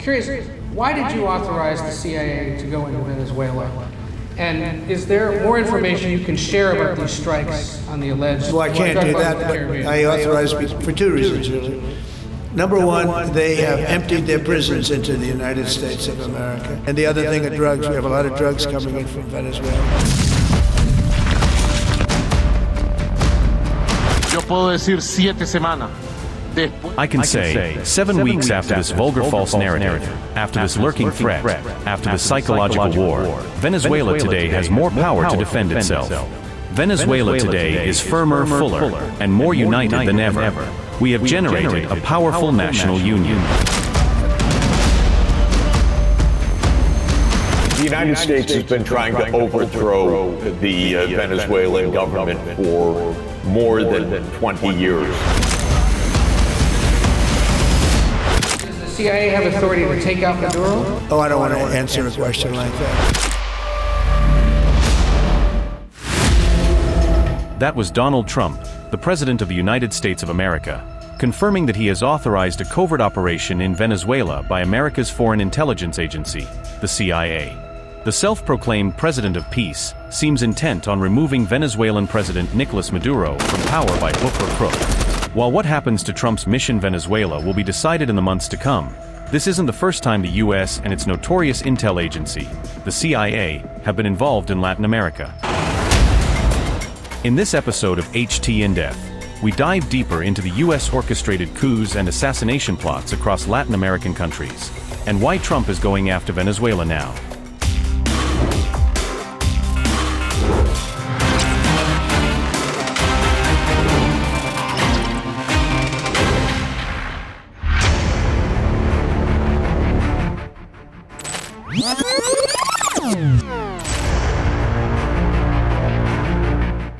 curious, why did you authorize the CIA to go into Venezuela? And is there more information you can share about these strikes on the alleged... Well, I can't do that, but I authorized for two reasons, really. Number one, they have emptied their prisons into the United States of America. And the other thing are drugs. We have a lot of drugs coming in from Venezuela. Yo puedo decir 7 semanas. I can say, 7 weeks after this vulgar false narrative, after this lurking threat, after the psychological war, Venezuela today has more power to defend itself. Venezuela today is firmer, fuller, and more united than ever. We have generated a powerful national union. The United States has been trying to overthrow the Venezuelan government for more than 20 years. CIA have authority to take out Maduro? Oh, I don't want to answer a question like that. That was Donald Trump, the President of the United States of America, confirming that he has authorized a covert operation in Venezuela by America's Foreign Intelligence Agency, the CIA. The self-proclaimed President of Peace seems intent on removing Venezuelan President Nicolás Maduro from power by hook or crook. While what happens to Trump's mission Venezuela will be decided in the months to come, this isn't the first time the U.S. and its notorious intel agency, the CIA, have been involved in Latin America. In this episode of HT In Depth, we dive deeper into the U.S.-orchestrated coups and assassination plots across Latin American countries, and why Trump is going after Venezuela now.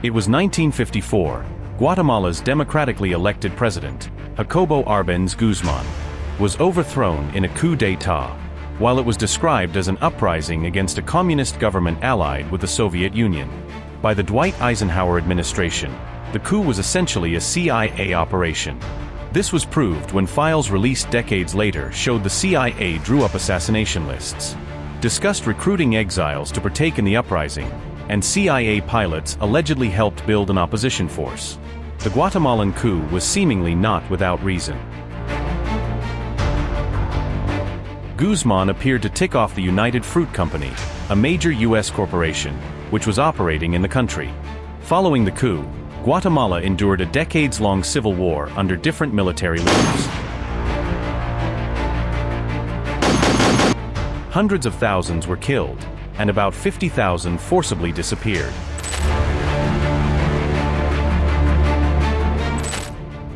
It was 1954. Guatemala's democratically elected president, Jacobo Arbenz Guzman, was overthrown in a coup d'état, while it was described as an uprising against a communist government allied with the Soviet Union. By the Dwight Eisenhower administration, the coup was essentially a CIA operation. This was proved when files released decades later showed the CIA drew up assassination lists, discussed recruiting exiles to partake in the uprising, and CIA pilots allegedly helped build an opposition force. The Guatemalan coup was seemingly not without reason. Guzman appeared to tick off the United Fruit Company, a major U.S. corporation, which was operating in the country. Following the coup, Guatemala endured a decades-long civil war under different military leaders. Hundreds of thousands were killed, and about 50,000 forcibly disappeared.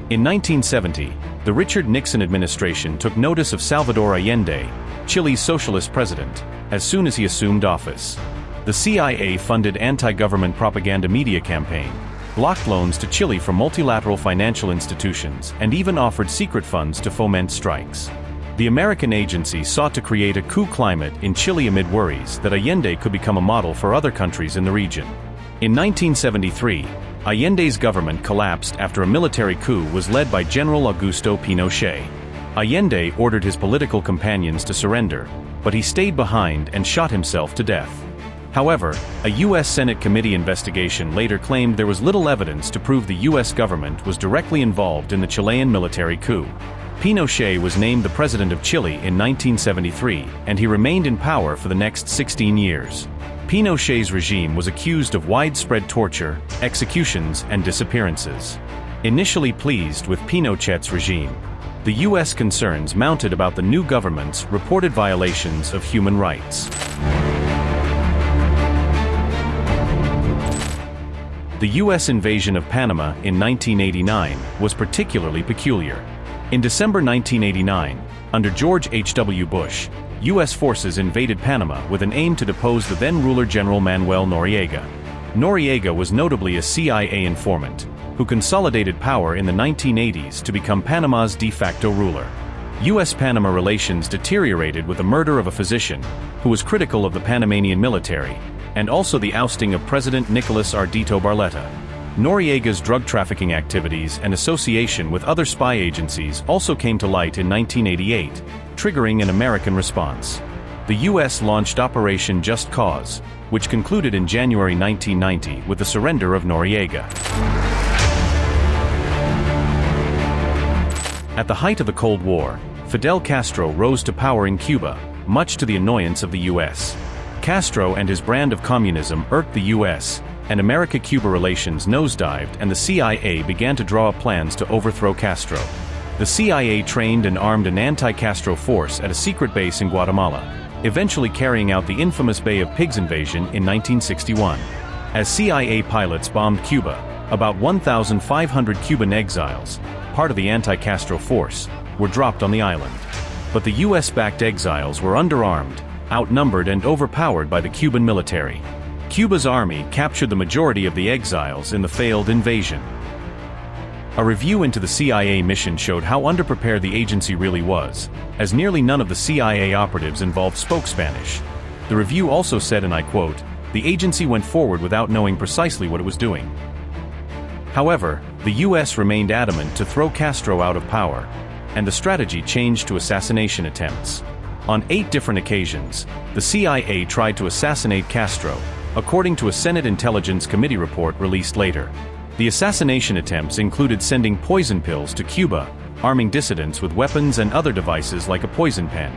In 1970, the Richard Nixon administration took notice of Salvador Allende, Chile's socialist president, as soon as he assumed office. The CIA funded anti-government propaganda media campaign, blocked loans to Chile from multilateral financial institutions, and even offered secret funds to foment strikes. The American agency sought to create a coup climate in Chile amid worries that Allende could become a model for other countries in the region. In 1973, Allende's government collapsed after a military coup was led by General Augusto Pinochet. Allende ordered his political companions to surrender, but he stayed behind and shot himself to death. However, a U.S. Senate committee investigation later claimed there was little evidence to prove the U.S. government was directly involved in the Chilean military coup. Pinochet was named the president of Chile in 1973, and he remained in power for the next 16 years. Pinochet's regime was accused of widespread torture, executions, and disappearances. Initially pleased with Pinochet's regime, the U.S. concerns mounted about the new government's reported violations of human rights. The U.S. invasion of Panama in 1989 was particularly peculiar. In December 1989, under George H.W. Bush, U.S. forces invaded Panama with an aim to depose the then-ruler General Manuel Noriega. Noriega was notably a CIA informant, who consolidated power in the 1980s to become Panama's de facto ruler. U.S.-Panama relations deteriorated with the murder of a physician, who was critical of the Panamanian military, and also the ousting of President Nicolás Ardito Barletta. Noriega's drug trafficking activities and association with other spy agencies also came to light in 1988, triggering an American response. The U.S. launched Operation Just Cause, which concluded in January 1990 with the surrender of Noriega. At the height of the Cold War, Fidel Castro rose to power in Cuba, much to the annoyance of the U.S. Castro and his brand of communism irked the U.S., and America-Cuba relations nosedived, and the CIA began to draw up plans to overthrow Castro. The CIA trained and armed an anti-Castro force at a secret base in Guatemala, eventually carrying out the infamous Bay of Pigs invasion in 1961. As CIA pilots bombed Cuba, about 1,500 Cuban exiles, part of the anti-Castro force, were dropped on the island. But the US-backed exiles were underarmed, outnumbered and overpowered by the Cuban military. Cuba's army captured the majority of the exiles in the failed invasion. A review into the CIA mission showed how underprepared the agency really was, as nearly none of the CIA operatives involved spoke Spanish. The review also said, and I quote, "The agency went forward without knowing precisely what it was doing." However, the U.S. remained adamant to throw Castro out of power, and the strategy changed to assassination attempts. On 8 different occasions, the CIA tried to assassinate Castro, according to a Senate Intelligence Committee report released later. The assassination attempts included sending poison pills to Cuba, arming dissidents with weapons and other devices like a poison pen.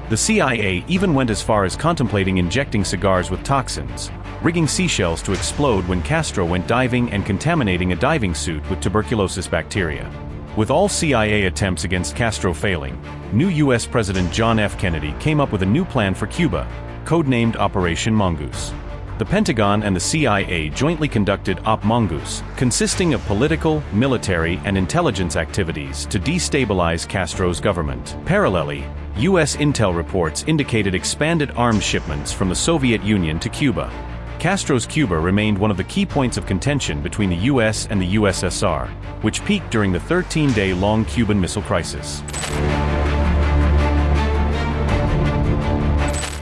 The CIA even went as far as contemplating injecting cigars with toxins, rigging seashells to explode when Castro went diving, and contaminating a diving suit with tuberculosis bacteria. With all CIA attempts against Castro failing, new U.S. President John F. Kennedy came up with a new plan for Cuba, codenamed Operation Mongoose. The Pentagon and the CIA jointly conducted Op Mongoose, consisting of political, military, and intelligence activities to destabilize Castro's government. Parallelly, U.S. intel reports indicated expanded arms shipments from the Soviet Union to Cuba. Castro's Cuba remained one of the key points of contention between the U.S. and the USSR, which peaked during the 13-day-long Cuban Missile Crisis.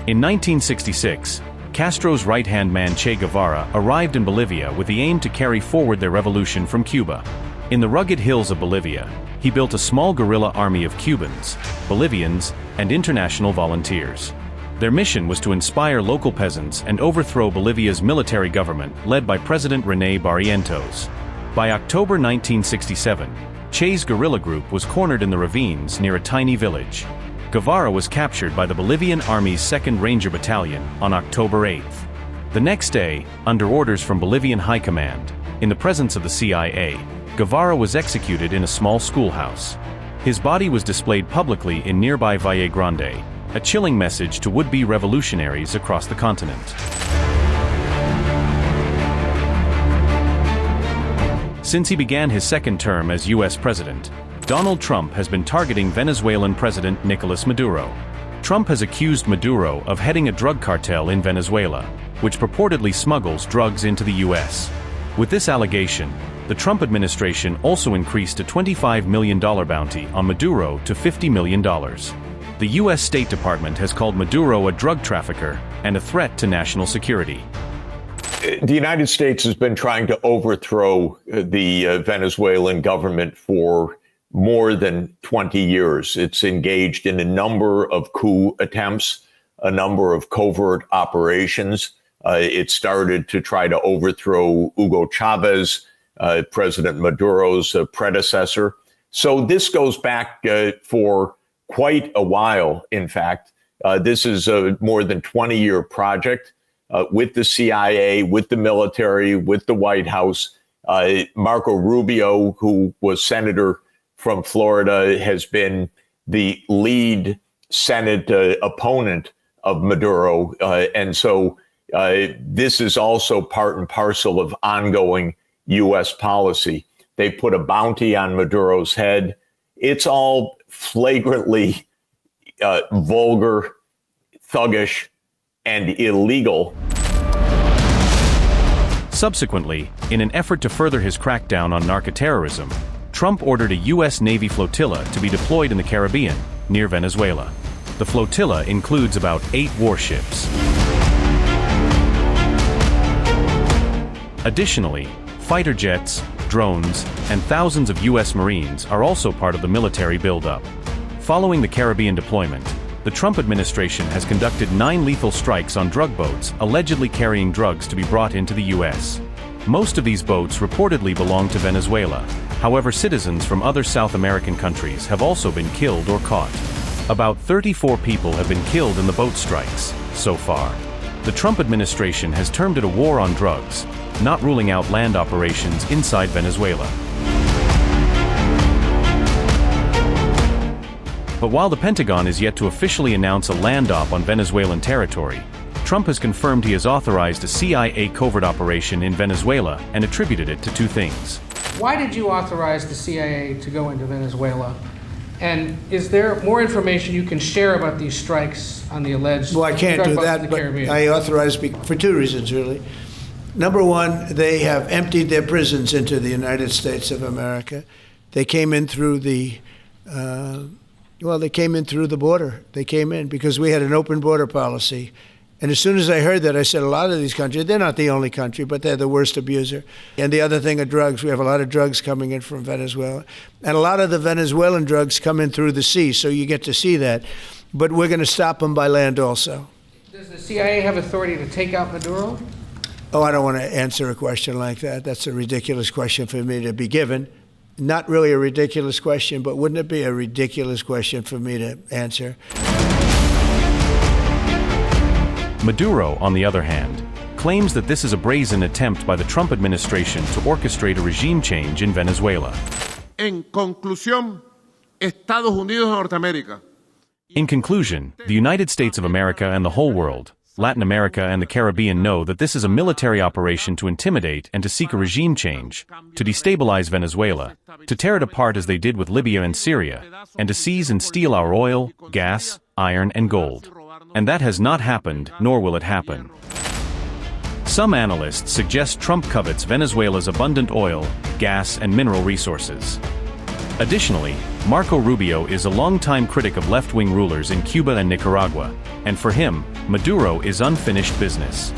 In 1966, Castro's right-hand man Che Guevara arrived in Bolivia with the aim to carry forward their revolution from Cuba. In the rugged hills of Bolivia, he built a small guerrilla army of Cubans, Bolivians, and international volunteers. Their mission was to inspire local peasants and overthrow Bolivia's military government led by President René Barrientos. By October 1967, Che's guerrilla group was cornered in the ravines near a tiny village. Guevara was captured by the Bolivian Army's 2nd Ranger Battalion on October 8th. The next day, under orders from Bolivian High Command, in the presence of the CIA, Guevara was executed in a small schoolhouse. His body was displayed publicly in nearby Valle Grande, a chilling message to would-be revolutionaries across the continent. Since he began his 2nd term as U.S. President, Donald Trump has been targeting Venezuelan President Nicolás Maduro. Trump has accused Maduro of heading a drug cartel in Venezuela, which purportedly smuggles drugs into the U.S. With this allegation, the Trump administration also increased a $25 million bounty on Maduro to $50 million. The U.S. State Department has called Maduro a drug trafficker and a threat to national security. The United States has been trying to overthrow the Venezuelan government for more than 20 years. It's engaged in a number of coup attempts, a number of covert operations. It started to try to overthrow Hugo Chavez, President Maduro's predecessor. So this goes back for quite a while, in fact. This is a more than 20-year project with the CIA, with the military, with the White House. Marco Rubio, who was senator from Florida, has been the lead Senate opponent of Maduro. And so this is also part and parcel of ongoing U.S. policy. They put a bounty on Maduro's head. It's all flagrantly vulgar, thuggish, and illegal. Subsequently, in an effort to further his crackdown on narcoterrorism, Trump ordered a U.S. Navy flotilla to be deployed in the Caribbean, near Venezuela. The flotilla includes about 8 warships. Additionally, fighter jets, drones, and thousands of U.S. Marines are also part of the military buildup. Following the Caribbean deployment, the Trump administration has conducted 9 lethal strikes on drug boats allegedly carrying drugs to be brought into the U.S. Most of these boats reportedly belong to Venezuela. However, citizens from other South American countries have also been killed or caught. About 34 people have been killed in the boat strikes so far. The Trump administration has termed it a war on drugs, not ruling out land operations inside Venezuela. But while the Pentagon is yet to officially announce a land op on Venezuelan territory, Trump has confirmed he has authorized a CIA covert operation in Venezuela and attributed it to 2 things. Why did you authorize the CIA to go into Venezuela? And is there more information you can share about these strikes on the alleged Well, I can't do drug boats that, in the but Caribbean? I authorized for 2 reasons, really. Number one, they have emptied their prisons into the United States of America. They came in through the they came in through the border. They came in because we had an open border policy. And as soon as I heard that, I said, a lot of these countries, they're not the only country, but they're the worst abuser. And the other thing are drugs. We have a lot of drugs coming in from Venezuela. And a lot of the Venezuelan drugs come in through the sea, so you get to see that. But we're going to stop them by land also. Does the CIA have authority to take out Maduro? Oh, I don't want to answer a question like that. That's a ridiculous question for me to be given. Not really a ridiculous question, but wouldn't it be a ridiculous question for me to answer? Maduro, on the other hand, claims that this is a brazen attempt by the Trump administration to orchestrate a regime change in Venezuela. En conclusión, Estados Unidos de Norteamérica. In conclusion, the United States of America and the whole world, Latin America and the Caribbean, know that this is a military operation to intimidate and to seek a regime change, to destabilize Venezuela, to tear it apart as they did with Libya and Syria, and to seize and steal our oil, gas, iron, and gold. And that has not happened, nor will it happen. Some analysts suggest Trump covets Venezuela's abundant oil, gas, and mineral resources. Additionally, Marco Rubio is a longtime critic of left-wing rulers in Cuba and Nicaragua, and for him, Maduro is unfinished business.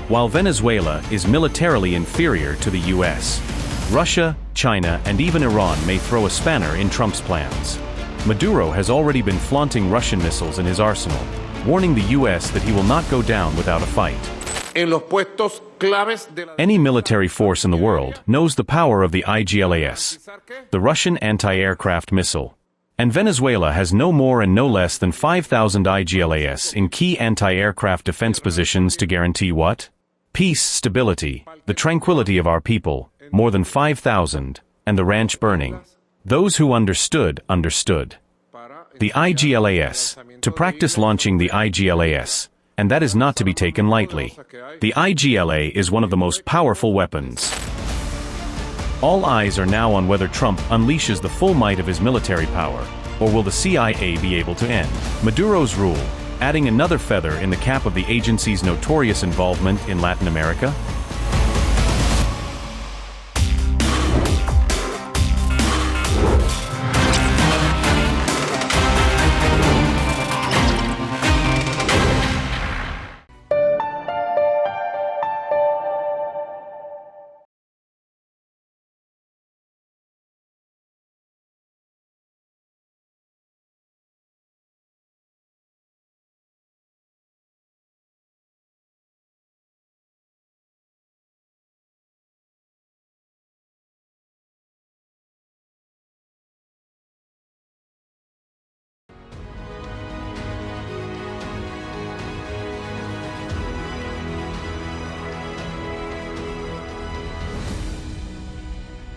While Venezuela is militarily inferior to the U.S., Russia, China, and even Iran may throw a spanner in Trump's plans. Maduro has already been flaunting Russian missiles in his arsenal, warning the U.S. that he will not go down without a fight. Any military force in the world knows the power of the IGLAS, the Russian anti-aircraft missile. And Venezuela has no more and no less than 5,000 IGLAS in key anti-aircraft defense positions to guarantee what? Peace, stability, the tranquility of our people, more than 5,000, and the ranch burning. Those who understood, understood. The IGLAS, to practice launching the IGLAS, and that is not to be taken lightly. The IGLA is one of the most powerful weapons. All eyes are now on whether Trump unleashes the full might of his military power, or will the CIA be able to end Maduro's rule, adding another feather in the cap of the agency's notorious involvement in Latin America?